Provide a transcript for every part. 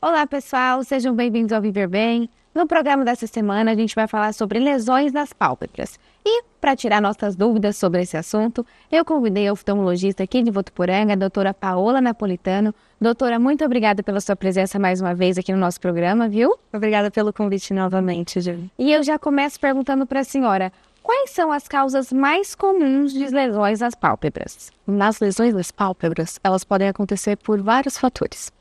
Olá, pessoal, sejam bem-vindos ao Viver Bem. No programa dessa semana, a gente vai falar sobre lesões nas pálpebras. E, para tirar nossas dúvidas sobre esse assunto, eu convidei a oftalmologista aqui de Votuporanga, a doutora Paola Napolitano. Doutora, muito obrigada pela sua presença mais uma vez aqui no nosso programa, viu? Obrigada pelo convite novamente, Ju. E eu já começo perguntando para a senhora, quais são as causas mais comuns de lesões nas pálpebras? Nas lesões das pálpebras, elas podem acontecer por vários fatores.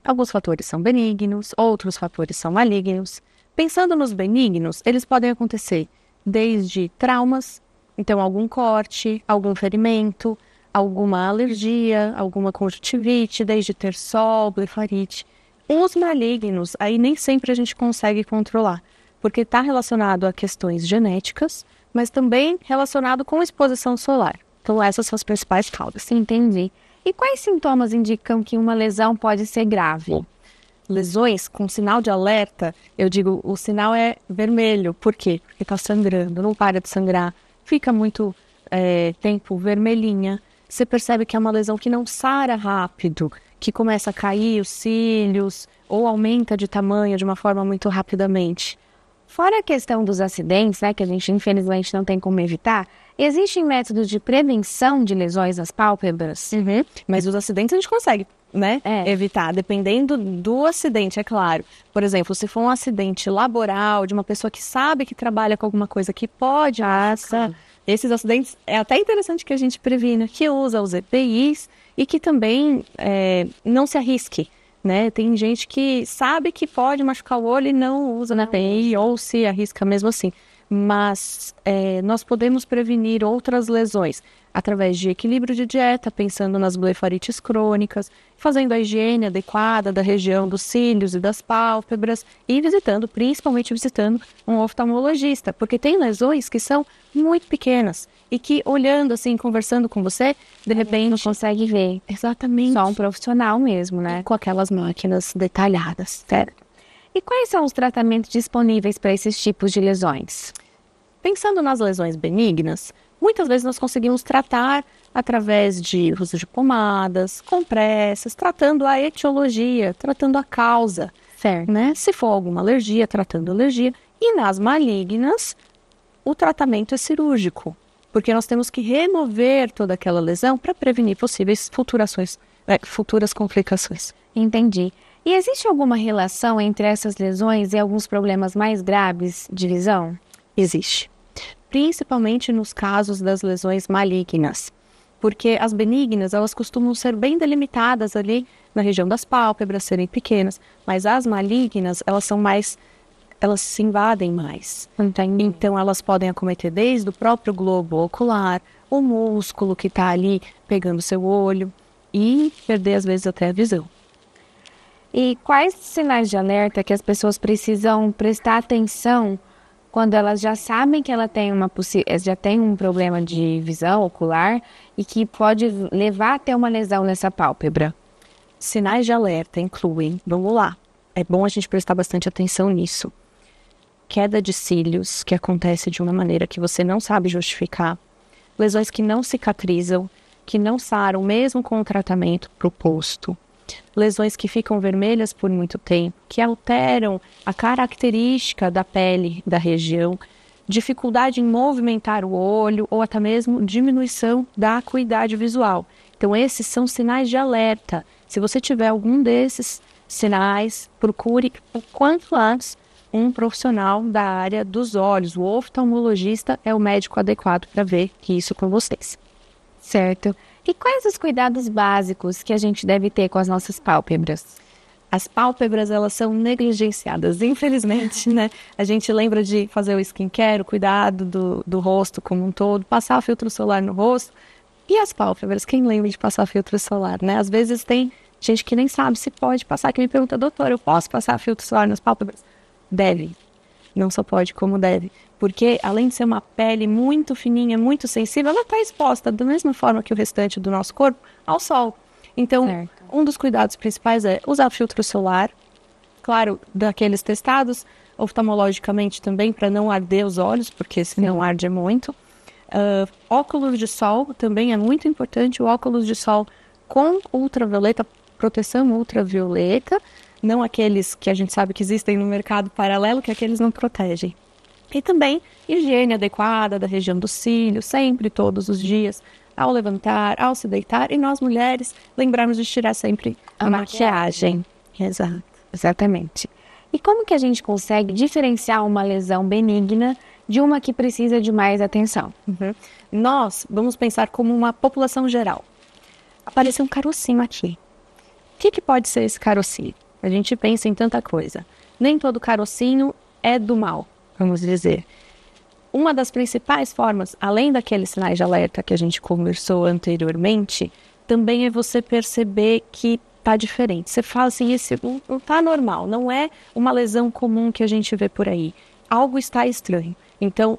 Alguns fatores são benignos, outros fatores são malignos. Pensando nos benignos, eles podem acontecer desde traumas, então algum corte, algum ferimento, alguma alergia, alguma conjuntivite, desde ter sol, blefarite. Os malignos, aí nem sempre a gente consegue controlar, porque está relacionado a questões genéticas, mas também relacionado com exposição solar. Então essas são as principais causas. Entendi. E quais sintomas indicam que uma lesão pode ser grave? Lesões com sinal de alerta, eu digo, o sinal é vermelho. Por quê? Porque está sangrando, não para de sangrar, fica muito tempo vermelhinha. Você percebe que é uma lesão que não sara rápido, que começa a cair os cílios ou aumenta de tamanho de uma forma muito rapidamente. Fora a questão dos acidentes, né, que a gente infelizmente não tem como evitar, existem métodos de prevenção de lesões nas pálpebras? Mas os acidentes a gente consegue, né, evitar, dependendo do acidente, é claro. Por exemplo, se for um acidente laboral, de uma pessoa que sabe que trabalha com alguma coisa que pode machucar, esses acidentes é até interessante que a gente previna, que usa os EPIs e que também não se arrisque. Né? Tem gente que sabe que pode machucar o olho e não usa na EPI ou se arrisca mesmo assim. Mas nós podemos prevenir outras lesões através de equilíbrio de dieta, pensando nas blefarites crônicas, fazendo a higiene adequada da região dos cílios e das pálpebras e principalmente visitando um oftalmologista, porque tem lesões que são muito pequenas e que olhando assim, conversando com você, de repente não consegue ver. Exatamente. Só um profissional mesmo, né? Com aquelas máquinas detalhadas, certo? E quais são os tratamentos disponíveis para esses tipos de lesões? Pensando nas lesões benignas, muitas vezes nós conseguimos tratar através de uso de pomadas, compressas, tratando a etiologia, tratando a causa, certo? Né? Se for alguma alergia, tratando a alergia. E nas malignas, o tratamento é cirúrgico, porque nós temos que remover toda aquela lesão para prevenir possíveis futuras complicações. Entendi. E existe alguma relação entre essas lesões e alguns problemas mais graves de visão? Existe. Principalmente nos casos das lesões malignas. Porque as benignas, elas costumam ser bem delimitadas ali na região das pálpebras, serem pequenas. Mas as malignas, elas se invadem mais. Entendi. Então, elas podem acometer desde o próprio globo ocular, o músculo que está ali pegando seu olho e perder, às vezes, até a visão. E quais sinais de alerta que as pessoas precisam prestar atenção quando elas já sabem que ela já tem um problema de visão ocular e que pode levar até uma lesão nessa pálpebra? Sinais de alerta incluem, vamos lá, é bom a gente prestar bastante atenção nisso. Queda de cílios, que acontece de uma maneira que você não sabe justificar. Lesões que não cicatrizam, que não saram mesmo com o tratamento proposto. Lesões que ficam vermelhas por muito tempo, que alteram a característica da pele da região, dificuldade em movimentar o olho ou até mesmo diminuição da acuidade visual. Então esses são sinais de alerta. Se você tiver algum desses sinais, procure o quanto antes um profissional da área dos olhos. O oftalmologista é o médico adequado para ver isso com vocês. Certo. E quais os cuidados básicos que a gente deve ter com as nossas pálpebras? As pálpebras, elas são negligenciadas, infelizmente, né? A gente lembra de fazer o skincare, o cuidado do rosto como um todo, passar filtro solar no rosto. E as pálpebras, quem lembra de passar filtro solar, né? Às vezes tem gente que nem sabe se pode passar, que me pergunta, doutor, eu posso passar filtro solar nas pálpebras? Deve. Não só pode, como deve. Porque, além de ser uma pele muito fininha, muito sensível, ela está exposta, da mesma forma que o restante do nosso corpo, ao sol. Então, um dos cuidados principais é usar filtro solar, claro, daqueles testados, oftalmologicamente também, para não arder os olhos, porque senão arde muito. Óculos de sol também é muito importante, o óculos de sol com ultravioleta, proteção ultravioleta, não aqueles que a gente sabe que existem no mercado paralelo, que aqueles não protegem. E também higiene adequada da região dos cílios, sempre, todos os dias, ao levantar, ao se deitar. E nós, mulheres, lembrarmos de tirar sempre a maquiagem. Exato. Exatamente. E como que a gente consegue diferenciar uma lesão benigna de uma que precisa de mais atenção? Nós vamos pensar como uma população geral. Apareceu um carocinho aqui. O que pode ser esse carocinho? A gente pensa em tanta coisa. Nem todo carocinho é do mal, vamos dizer. Uma das principais formas, além daqueles sinais de alerta que a gente conversou anteriormente, também é você perceber que tá diferente. Você fala assim, esse não tá normal, não é uma lesão comum que a gente vê por aí. Algo está estranho. Então,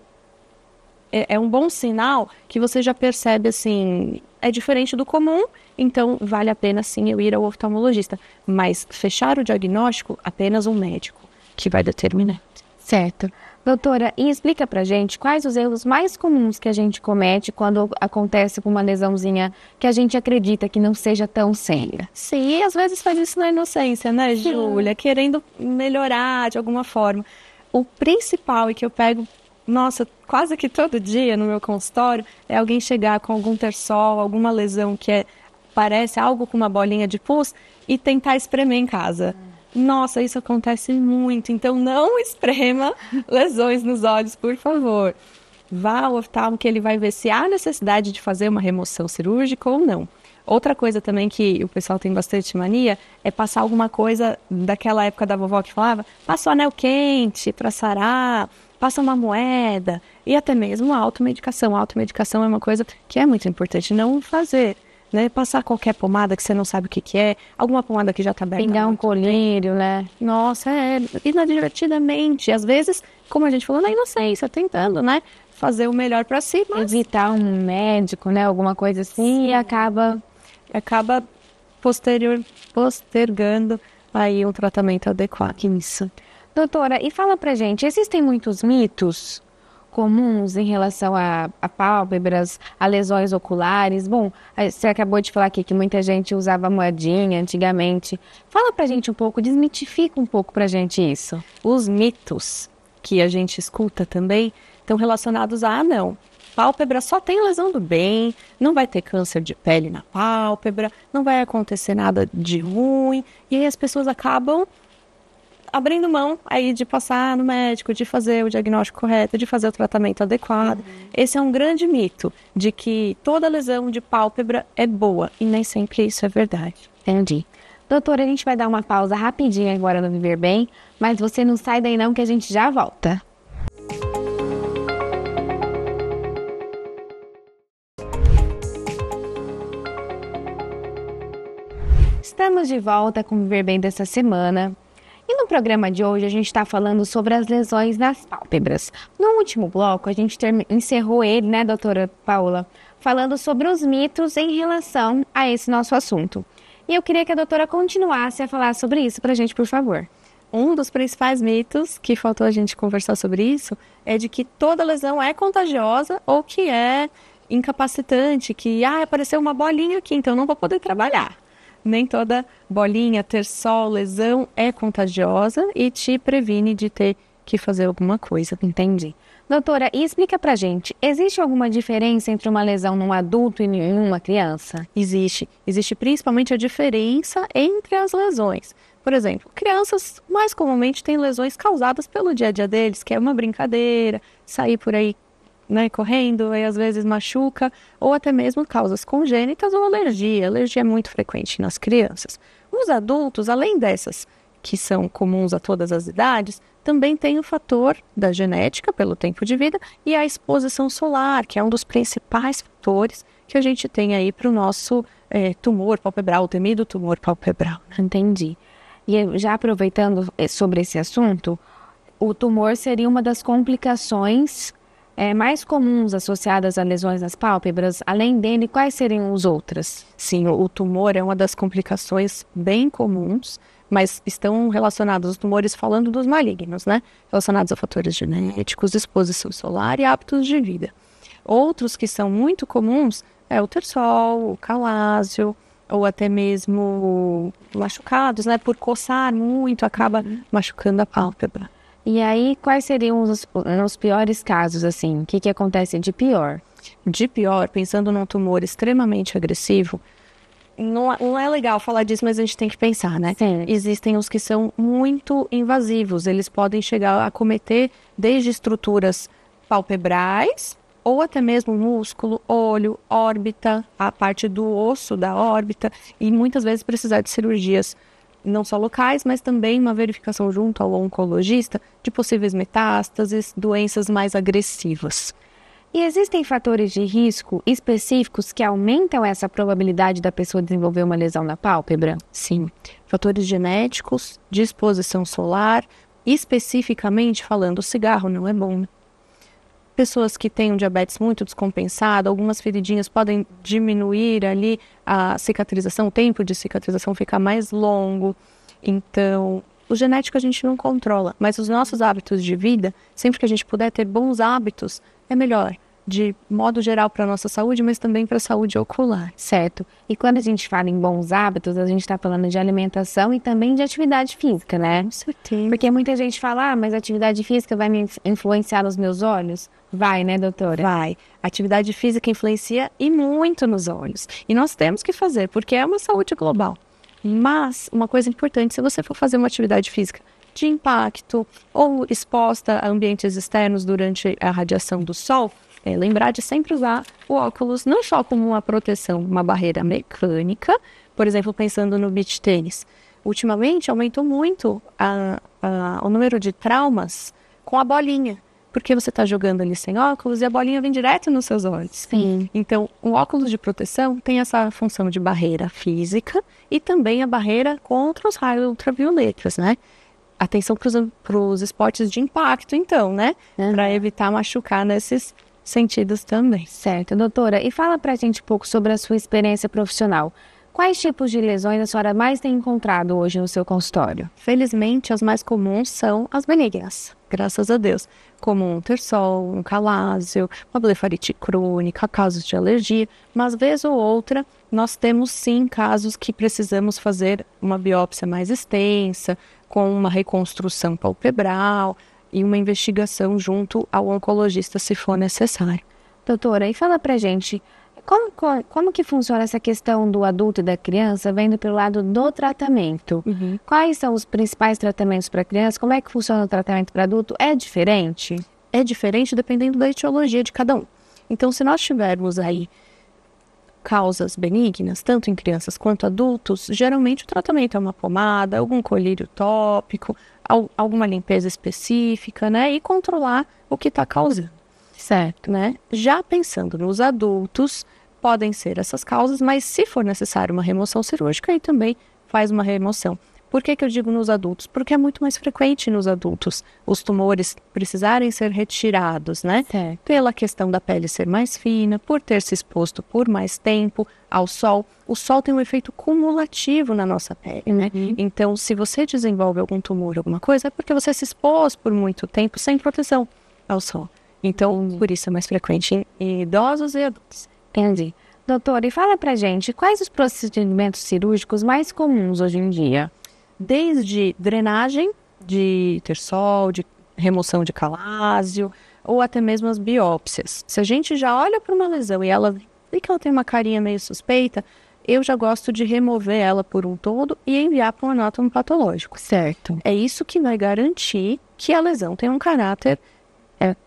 é um bom sinal que você já percebe assim, é diferente do comum, então vale a pena sim eu ir ao oftalmologista. Mas fechar o diagnóstico, apenas um médico que vai determinar. Certo. Doutora, e explica pra gente quais os erros mais comuns que a gente comete quando acontece com uma lesãozinha que a gente acredita que não seja tão séria. Sim, e às vezes faz isso na inocência, né, Júlia? Querendo melhorar de alguma forma. O principal e que eu pego, nossa, quase que todo dia no meu consultório, é alguém chegar com algum terçol, alguma lesão que parece algo com uma bolinha de pus e tentar espremer em casa. Nossa, isso acontece muito. Então, não esprema lesões nos olhos, por favor. Vá ao oftalmo que ele vai ver se há necessidade de fazer uma remoção cirúrgica ou não. Outra coisa também que o pessoal tem bastante mania é passar alguma coisa daquela época da vovó que falava, passa um anel quente para sarar, passa uma moeda e até mesmo a automedicação. A automedicação é uma coisa que é muito importante não fazer. Né? Passar qualquer pomada que você não sabe o que é, alguma pomada que já está aberta. Pingar um colírio, né? Nossa, inadvertidamente. Às vezes, como a gente falou, na inocência, tentando, né? Fazer o melhor para si, mas... Evitar um médico, né? Alguma coisa assim. Sim. E acaba postergando aí um tratamento adequado. Isso. Doutora, e fala pra gente, existem muitos mitos comuns em relação a pálpebras, a lesões oculares? Bom, você acabou de falar aqui que muita gente usava moedinha antigamente. Fala pra gente um pouco, desmitifica um pouco pra gente isso. Os mitos que a gente escuta também estão relacionados a, não, pálpebra só tem lesão do bem, não vai ter câncer de pele na pálpebra, não vai acontecer nada de ruim, e aí as pessoas acabam abrindo mão aí de passar no médico, de fazer o diagnóstico correto, de fazer o tratamento adequado. Esse é um grande mito, de que toda lesão de pálpebra é boa, e nem sempre isso é verdade. Entendi. Doutora, a gente vai dar uma pausa rapidinho agora no Viver Bem, mas você não sai daí não que a gente já volta. Estamos de volta com o Viver Bem dessa semana. E no programa de hoje a gente está falando sobre as lesões nas pálpebras. No último bloco a gente encerrou ele, né, doutora Paula, falando sobre os mitos em relação a esse nosso assunto. E eu queria que a doutora continuasse a falar sobre isso pra gente, por favor. Um dos principais mitos, que faltou a gente conversar sobre isso, é de que toda lesão é contagiosa ou que é incapacitante, que apareceu uma bolinha aqui, então não vou poder trabalhar. Nem toda bolinha, terçol, lesão é contagiosa e te previne de ter que fazer alguma coisa. Entendi. Doutora, e explica pra gente, existe alguma diferença entre uma lesão num adulto e em uma criança? Existe. Existe principalmente a diferença entre as lesões. Por exemplo, crianças mais comumente têm lesões causadas pelo dia a dia deles, que é uma brincadeira, sair por aí, né, correndo, e às vezes machuca, ou até mesmo causas congênitas ou alergia. Alergia é muito frequente nas crianças. Os adultos, além dessas que são comuns a todas as idades, também tem o fator da genética, pelo tempo de vida, e a exposição solar, que é um dos principais fatores que a gente tem aí para o nosso tumor palpebral, o temido tumor palpebral. Entendi. E já aproveitando sobre esse assunto, o tumor seria uma das complicações mais comuns associadas a lesões nas pálpebras. Além dele, quais seriam os outras? Sim, o tumor é uma das complicações bem comuns, mas estão relacionados, os tumores falando dos malignos, né? Relacionados a fatores genéticos, exposição solar e hábitos de vida. Outros que são muito comuns é o terçol, o calásio, ou até mesmo machucados, né? Por coçar muito, acaba machucando a pálpebra. E aí, quais seriam os piores casos, assim? O que acontece de pior? De pior, pensando num tumor extremamente agressivo, não é legal falar disso, mas a gente tem que pensar, né? Sim. Existem os que são muito invasivos. Eles podem chegar a acometer desde estruturas palpebrais ou até mesmo músculo, olho, órbita, a parte do osso da órbita, e muitas vezes precisar de cirurgias não só locais, mas também uma verificação junto ao oncologista de possíveis metástases, doenças mais agressivas. E existem fatores de risco específicos que aumentam essa probabilidade da pessoa desenvolver uma lesão na pálpebra? Sim, fatores genéticos, de exposição solar, especificamente falando, o cigarro não é bom. Pessoas que têm um diabetes muito descompensado, algumas feridinhas podem diminuir ali a cicatrização, o tempo de cicatrização fica mais longo. Então, o genético a gente não controla, mas os nossos hábitos de vida, sempre que a gente puder ter bons hábitos, é melhor, de modo geral para a nossa saúde, mas também para a saúde ocular. Certo. E quando a gente fala em bons hábitos, a gente está falando de alimentação e também de atividade física, né? Com certeza. Porque muita gente fala, mas a atividade física vai me influenciar nos meus olhos? Vai, né, doutora? Vai. A atividade física influencia e muito nos olhos. E nós temos que fazer, porque é uma saúde global. Mas, uma coisa importante, se você for fazer uma atividade física de impacto ou exposta a ambientes externos durante a radiação do sol, lembrar de sempre usar o óculos não só como uma proteção, uma barreira mecânica, por exemplo, pensando no beach tênis. Ultimamente aumentou muito o número de traumas com a bolinha, porque você está jogando ali sem óculos e a bolinha vem direto nos seus olhos. Sim. Então, o óculos de proteção tem essa função de barreira física e também a barreira contra os raios ultravioletas, né? Atenção para os esportes de impacto, então, né? Para evitar machucar nesses sentidos também. Certo, doutora. E fala pra gente um pouco sobre a sua experiência profissional. Quais tipos de lesões a senhora mais tem encontrado hoje no seu consultório? Felizmente, as mais comuns são as benignas, graças a Deus. Como um terçol, um calásio, uma blefarite crônica, casos de alergia. Mas, vez ou outra, nós temos sim casos que precisamos fazer uma biópsia mais extensa, com uma reconstrução palpebral e uma investigação junto ao oncologista, se for necessário. Doutora, e fala pra gente, como que funciona essa questão do adulto e da criança, vendo pelo lado do tratamento? Quais são os principais tratamentos para criança? Como é que funciona o tratamento para adulto? É diferente? É diferente dependendo da etiologia de cada um. Então, se nós tivermos aí causas benignas, tanto em crianças quanto adultos, geralmente o tratamento é uma pomada, algum colírio tópico, alguma limpeza específica, né? E controlar o que está causando. Certo. Né? Já pensando nos adultos, podem ser essas causas, mas se for necessário uma remoção cirúrgica, aí também faz uma remoção. Por que eu digo nos adultos? Porque é muito mais frequente nos adultos os tumores precisarem ser retirados, né? Certo. Pela questão da pele ser mais fina, por ter se exposto por mais tempo ao sol. O sol tem um efeito cumulativo na nossa pele, né? Então, se você desenvolve algum tumor, alguma coisa, é porque você se expôs por muito tempo sem proteção ao sol. Então, por isso é mais frequente em idosos e adultos. Entendi. Doutora, e fala pra gente, quais os procedimentos cirúrgicos mais comuns hoje em dia? Desde drenagem de terçol, de remoção de calásio, ou até mesmo as biópsias. Se a gente já olha para uma lesão e ela vê que ela tem uma carinha meio suspeita, eu já gosto de remover ela por um todo e enviar para um anátomo patológico. Certo. É isso que vai garantir que a lesão tem um caráter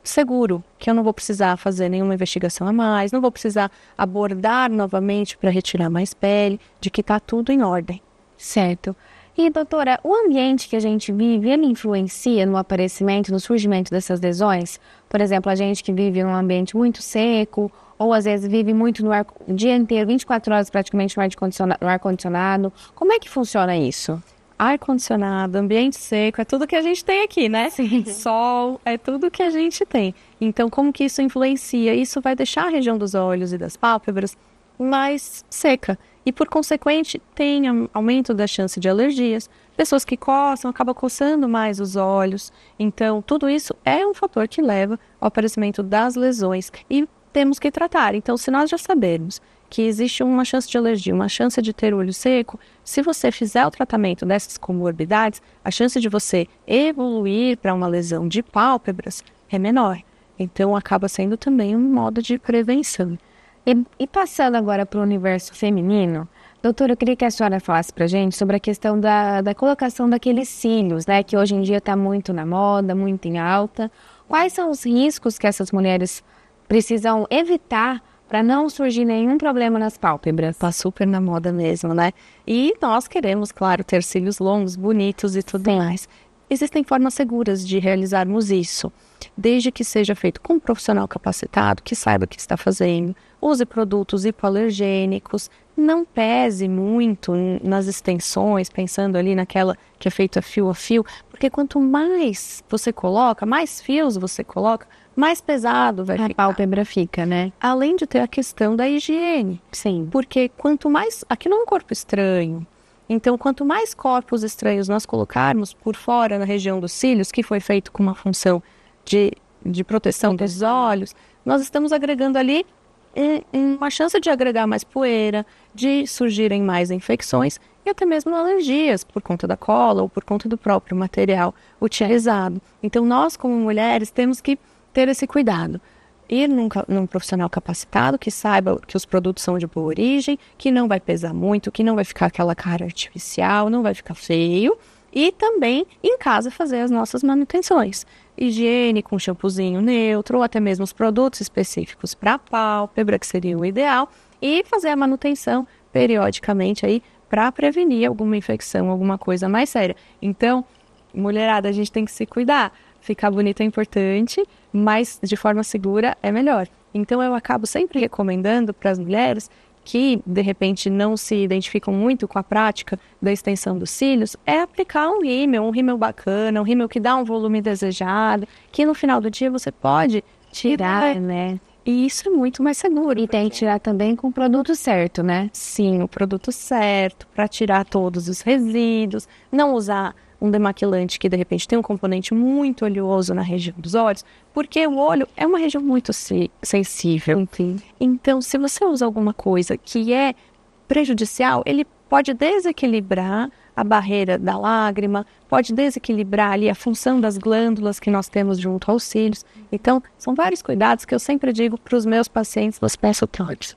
seguro, que eu não vou precisar fazer nenhuma investigação a mais, não vou precisar abordar novamente para retirar mais pele, de que está tudo em ordem. Certo. E, doutora, o ambiente que a gente vive, ele influencia no aparecimento, no surgimento dessas lesões? Por exemplo, a gente que vive num ambiente muito seco, ou às vezes vive muito o dia inteiro, 24 horas praticamente no ar-condicionado. Como é que funciona isso? Ar-condicionado, ambiente seco, é tudo que a gente tem aqui, né? Sim. Sol, é tudo que a gente tem. Então, como que isso influencia? Isso vai deixar a região dos olhos e das pálpebras mais seca. E, por consequente, tem aumento da chance de alergias. Pessoas que coçam, acabam coçando mais os olhos. Então, tudo isso é um fator que leva ao aparecimento das lesões. E temos que tratar. Então, se nós já sabemos que existe uma chance de alergia, uma chance de ter olho seco. Se você fizer o tratamento dessas comorbidades, a chance de você evoluir para uma lesão de pálpebras é menor. Então, acaba sendo também um modo de prevenção. E passando agora para o universo feminino, doutora, eu queria que a senhora falasse para a gente sobre a questão da colocação daqueles cílios, né? Que hoje em dia está muito na moda, muito em alta. Quais são os riscos que essas mulheres precisam evitar para não surgir nenhum problema nas pálpebras? Tá super na moda mesmo, né? E nós queremos, claro, ter cílios longos, bonitos e tudo mais. Existem formas seguras de realizarmos isso, desde que seja feito com um profissional capacitado, que saiba o que está fazendo, use produtos hipoalergênicos, não pese muito nas extensões, pensando ali naquela que é feita fio a fio, porque quanto mais você coloca, mais fios você coloca, mais pesado vai ficar. A pálpebra fica, né? Além de ter a questão da higiene. Sim. Porque quanto mais... Aquilo é um corpo estranho. Então, quanto mais corpos estranhos nós colocarmos por fora na região dos cílios, que foi feito com uma função de proteção dos olhos, nós estamos agregando ali uma chance de agregar mais poeira, de surgirem mais infecções e até mesmo alergias por conta da cola ou por conta do próprio material utilizado. Então, nós como mulheres temos que ter esse cuidado. Ir num profissional capacitado, que saiba que os produtos são de boa origem, que não vai pesar muito, que não vai ficar aquela cara artificial, não vai ficar feio. E também, em casa, fazer as nossas manutenções. Higiene com shampoozinho neutro, ou até mesmo os produtos específicos para a pálpebra, que seria o ideal. E fazer a manutenção periodicamente aí para prevenir alguma infecção, alguma coisa mais séria. Então, mulherada, a gente tem que se cuidar. Ficar bonita é importante, mas de forma segura é melhor. Então, eu acabo sempre recomendando para as mulheres que, de repente, não se identificam muito com a prática da extensão dos cílios, é aplicar um rímel bacana, um rímel que dá um volume desejado, que no final do dia você pode tirar, né? E isso é muito mais seguro. E tem que tirar também com o produto certo, né? Sim, o produto certo, para tirar todos os resíduos, não usar um demaquilante que, de repente, tem um componente muito oleoso na região dos olhos, porque o olho é uma região muito sensível. Enfim. Então, se você usa alguma coisa que é prejudicial, ele pode desequilibrar a barreira da lágrima, pode desequilibrar ali a função das glândulas que nós temos junto aos cílios. Então, são vários cuidados que eu sempre digo para os meus pacientes, os peço todos.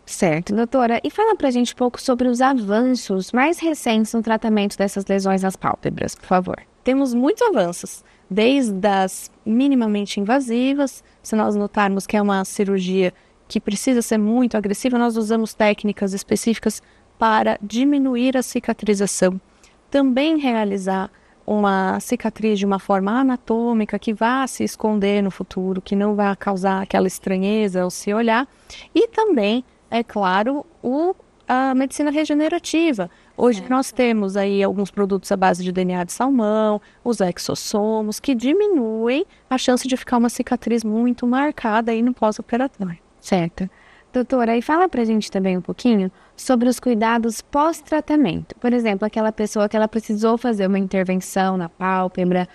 Certo, doutora. E fala pra gente um pouco sobre os avanços mais recentes no tratamento dessas lesões nas pálpebras, por favor. Temos muitos avanços, desde as minimamente invasivas, se nós notarmos que é uma cirurgia que precisa ser muito agressiva, nós usamos técnicas específicas para diminuir a cicatrização. Também realizar uma cicatriz de uma forma anatômica que vá se esconder no futuro, que não vai causar aquela estranheza ao se olhar. E também, é claro, a medicina regenerativa. Hoje nós temos aí alguns produtos à base de DNA de salmão, os exossomos, que diminuem a chance de ficar uma cicatriz muito marcada aí no pós-operatório. Certo. Doutora, e fala pra gente também um pouquinho sobre os cuidados pós-tratamento. Por exemplo, aquela pessoa que ela precisou fazer uma intervenção na pálpebra,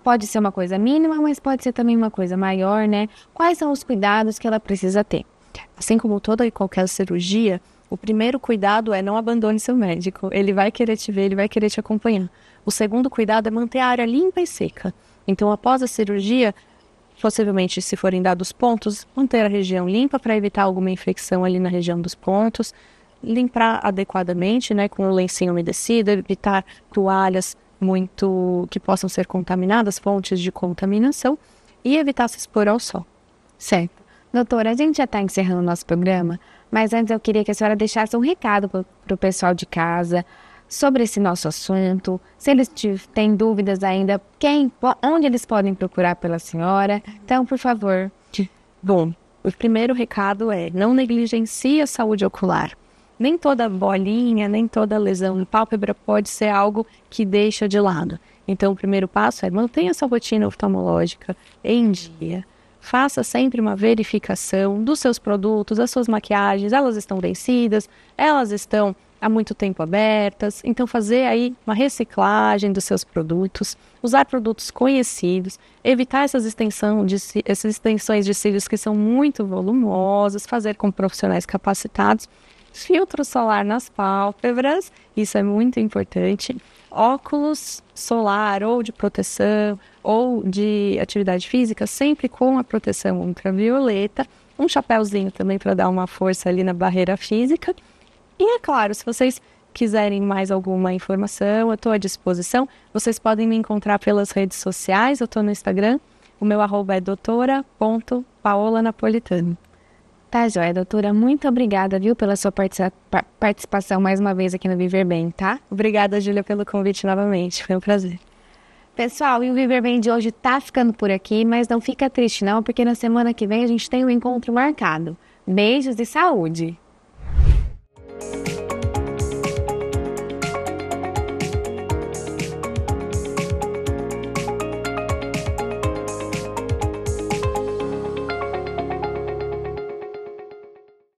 pode ser uma coisa mínima, mas pode ser também uma coisa maior, né? Quais são os cuidados que ela precisa ter? Assim como toda e qualquer cirurgia, o primeiro cuidado é não abandone seu médico. Ele vai querer te ver, ele vai querer te acompanhar. O segundo cuidado é manter a área limpa e seca. Então, após a cirurgia, possivelmente, se forem dados pontos, manter a região limpa para evitar alguma infecção ali na região dos pontos. Limpar adequadamente, né, com o lencinho umedecido, evitar toalhas que possam ser contaminadas, fontes de contaminação, e evitar se expor ao sol. Certo. Doutora, a gente já está encerrando o nosso programa, mas antes eu queria que a senhora deixasse um recado para o pessoal de casa sobre esse nosso assunto, se eles têm dúvidas ainda, onde eles podem procurar pela senhora. Então, por favor. Bom, o primeiro recado é: não negligencie a saúde ocular. Nem toda bolinha, nem toda lesão em pálpebra pode ser algo que deixa de lado. Então, o primeiro passo é mantenha sua rotina oftalmológica em dia. Faça sempre uma verificação dos seus produtos, das suas maquiagens, elas estão vencidas, elas estão há muito tempo abertas. Então, fazer aí uma reciclagem dos seus produtos, usar produtos conhecidos, evitar essas extensões de cílios que são muito volumosas, fazer com profissionais capacitados, filtro solar nas pálpebras, isso é muito importante, óculos solar ou de proteção ou de atividade física, sempre com a proteção ultravioleta, um chapéuzinho também para dar uma força ali na barreira física. E é claro, se vocês quiserem mais alguma informação, eu estou à disposição. Vocês podem me encontrar pelas redes sociais, eu estou no Instagram, o meu @ é doutora.paolanapolitano. Tá, joia, doutora. Muito obrigada, viu, pela sua participação mais uma vez aqui no Viver Bem, tá? Obrigada, Júlia, pelo convite novamente. Foi um prazer. Pessoal, e o Viver Bem de hoje tá ficando por aqui, mas não fica triste não, porque na semana que vem a gente tem um encontro marcado. Beijos e saúde!